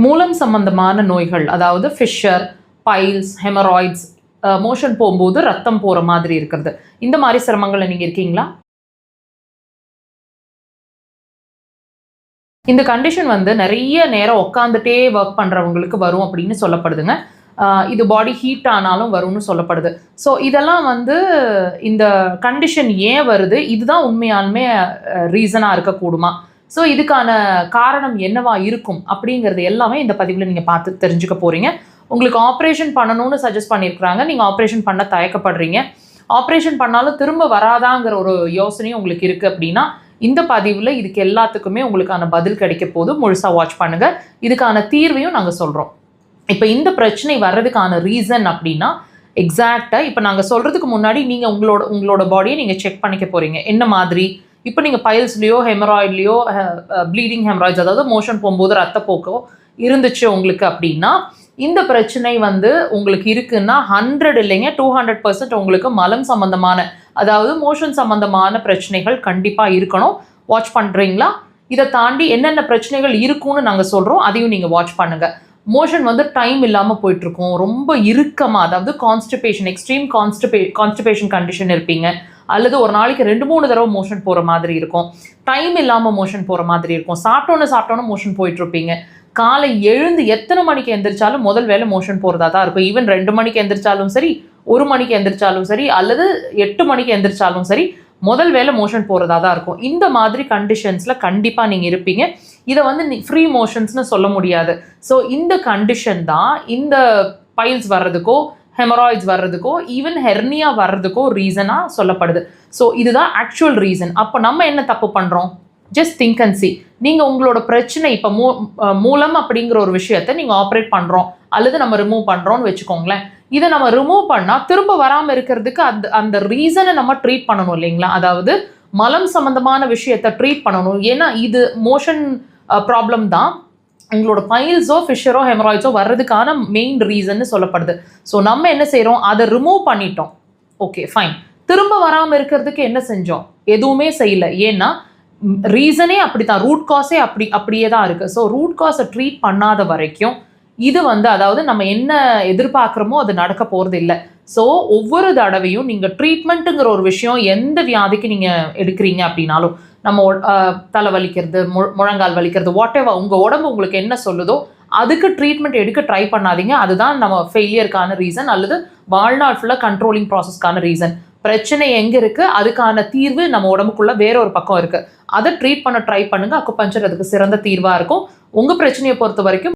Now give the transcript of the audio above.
மூலம் சம்பந்தமான நோய்கள், அதாவது ஃபிஷர், பைல்ஸ், ஹெமராய்ட்ஸ், மோஷன் போகும்போது ரத்தம் போகிற மாதிரி இருக்கிறது, இந்த மாதிரி சிரமங்களில் நீங்கள் இருக்கீங்களா? இந்த கண்டிஷன் வந்து நிறைய நேரம் உட்காந்துட்டே ஒர்க் பண்ணுறவங்களுக்கு வரும் அப்படின்னு சொல்லப்படுதுங்க. இது பாடி ஹீட் ஆனாலும் வரும்னு சொல்லப்படுது. ஸோ இதெல்லாம் வந்து இந்த கண்டிஷன் ஏன் வருது, இதுதான் உண்மையாலுமே ரீசனாக இருக்கக்கூடுமா, ஸோ இதுக்கான காரணம் என்னவா இருக்கும் அப்படிங்கிறது எல்லாமே இந்த பதிவில் நீங்கள் பார்த்து தெரிஞ்சுக்க போகிறீங்க. உங்களுக்கு ஆப்ரேஷன் பண்ணணும்னு சஜஸ்ட் பண்ணியிருக்கிறாங்க, நீங்கள் ஆப்ரேஷன் பண்ண தயக்கப்படுறீங்க, ஆப்ரேஷன் பண்ணாலும் திரும்ப வராதாங்கிற ஒரு யோசனையும் உங்களுக்கு இருக்குது அப்படின்னா இந்த பதிவில் இதுக்கு எல்லாத்துக்குமே உங்களுக்கான பதில் கிடைக்க போது முழுசாக வாட்ச் பண்ணுங்கள். இதுக்கான தீர்வையும் நாங்கள் சொல்கிறோம். இப்போ இந்த பிரச்சனை வர்றதுக்கான ரீசன் அப்படின்னா எக்ஸாக்டாக இப்போ நாங்கள் சொல்கிறதுக்கு முன்னாடி நீங்கள் உங்களோட பாடியை நீங்கள் செக் பண்ணிக்க போகிறீங்க. என்ன மாதிரி இப்போ நீங்கள் பைல்ஸ்லையோ ஹெமராய்ட்லையோ ப்ளீடிங் ஹெமராய்ட்ஸ், அதாவது மோஷன் போகும்போது ரத்தப்போக்கோ இருந்துச்சு உங்களுக்கு அப்படின்னா இந்த பிரச்சனை வந்து உங்களுக்கு இருக்குன்னா 100 இல்லைங்க 200% உங்களுக்கு மலம் சம்பந்தமான, அதாவது மோஷன் சம்பந்தமான பிரச்சனைகள் கண்டிப்பாக இருக்கணும். வாட்ச் பண்ணுறீங்களா? இதை தாண்டி என்னென்ன பிரச்சனைகள் இருக்குன்னு நாங்கள் சொல்கிறோம், அதையும் நீங்கள் வாட்ச் பண்ணுங்கள். மோஷன் வந்து டைம் இல்லாமல் போயிட்டுருக்கும், ரொம்ப இறுக்கமாக, அதாவது கான்ஸ்டிபேஷன், எக்ஸ்ட்ரீம் கான்ஸ்டிபேஷன் கண்டிஷன் இருப்பீங்க, அல்லது ஒரு நாளைக்கு 2-3 தடவை மோஷன் போகிற மாதிரி இருக்கும், டைம் இல்லாமல் மோஷன் போகிற மாதிரி இருக்கும், சாப்பிட்டோன்னு மோஷன் போயிட்டுருப்பீங்க, காலை எழுந்து எத்தனை மணிக்கு எந்திரிச்சாலும் முதல் வேலை மோஷன் போகிறதா தான் இருக்கும். ஈவன் 2 மணிக்கு எந்திரிச்சாலும் சரி, 1 மணிக்கு எந்திரிச்சாலும் சரி, அல்லது 8 மணிக்கு எந்திரிச்சாலும் சரி, முதல் வேலை மோஷன் போகிறதா தான் இருக்கும். இந்த மாதிரி கண்டிஷன்ஸில் கண்டிப்பாக நீங்கள் இருப்பீங்க. இதை வந்து ஃப்ரீ மோஷன்ஸ்னு சொல்ல முடியாது. ஸோ இந்த கண்டிஷன் தான் இந்த பைல்ஸ் வர்றதுக்கோ, ஹெமராய்ட்ஸ் வர்றதுக்கோ, ஈவன் ஹெர்னியா வர்றதுக்கோ ரீசனாக சொல்லப்படுது. ஸோ இதுதான் ஆக்சுவல் ரீசன். அப்போ நம்ம என்ன தப்பு பண்ணுறோம்? Just think and C. நீங்கள் உங்களோட பிரச்சனை இப்போ மூலம் அப்படிங்கிற ஒரு விஷயத்தை நீங்கள் ஆப்ரேட் பண்ணுறோம் அல்லது நம்ம ரிமூவ் பண்ணுறோன்னு வச்சுக்கோங்களேன். இதை நம்ம ரிமூவ் பண்ணால் திரும்ப வராமல் இருக்கிறதுக்கு அந்த ரீசனை நம்ம ட்ரீட் பண்ணணும் இல்லைங்களா? அதாவது மலம் சம்மந்தமான விஷயத்தை ட்ரீட் பண்ணணும். ஏன்னா இது மோஷன் ப்ராப்ளம் தான் உங்களோட பைல்ஸோ ஃபிஷரோ ஹெமராய்ட்ஸோ வர்றதுக்கான மெயின் ரீசன்னு சொல்லப்படுது. ஸோ நம்ம என்ன செய்கிறோம்? அதை ரிமூவ் பண்ணிட்டோம், ஓகே ஃபைன். திரும்ப வராமல் இருக்கிறதுக்கு என்ன செஞ்சோம்? எதுவுமே செய்யலை. ஏன்னா ரீசனே அப்படி தான், ரூட் காஸே அப்படியே தான் இருக்குது. ஸோ ரூட் காஸை ட்ரீட் பண்ணாத வரைக்கும் இது வந்து, அதாவது நம்ம என்ன எதிர்பார்க்குறோமோ அது நடக்க போகிறது இல்லை. ஸோ ஒவ்வொரு தடவையும் நீங்கள் ட்ரீட்மெண்ட்டுங்கிற ஒரு விஷயம் எந்த வியாதிக்கு நீங்கள் எடுக்கிறீங்க அப்படின்னாலும், நம்ம தலை வலிக்கிறது, முழங்கால் வலிக்கிறது, வாட் எவர் உங்கள் உடம்பு உங்களுக்கு என்ன சொல்லுதோ அதுக்கு ட்ரீட்மெண்ட் எடுக்க ட்ரை பண்ணாதீங்க. அதுதான் நம்ம ஃபெயிலியருக்கான ரீசன் அல்லது வாழ்நாள் ஃபுல்லாக கண்ட்ரோலிங் ப்ராசஸ்க்கான ரீசன். பிரச்சனை எங்கே இருக்குது, அதுக்கான தீர்வு நம்ம உடம்புக்குள்ளே வேற ஒரு பக்கம் இருக்குது. அதை ட்ரீட் பண்ண ட்ரை பண்ணுங்கள். அக்குபஞ்சர் அதுக்கு சிறந்த தீர்வாக இருக்கும். உங்கள் பிரச்சனையை பொறுத்த வரைக்கும்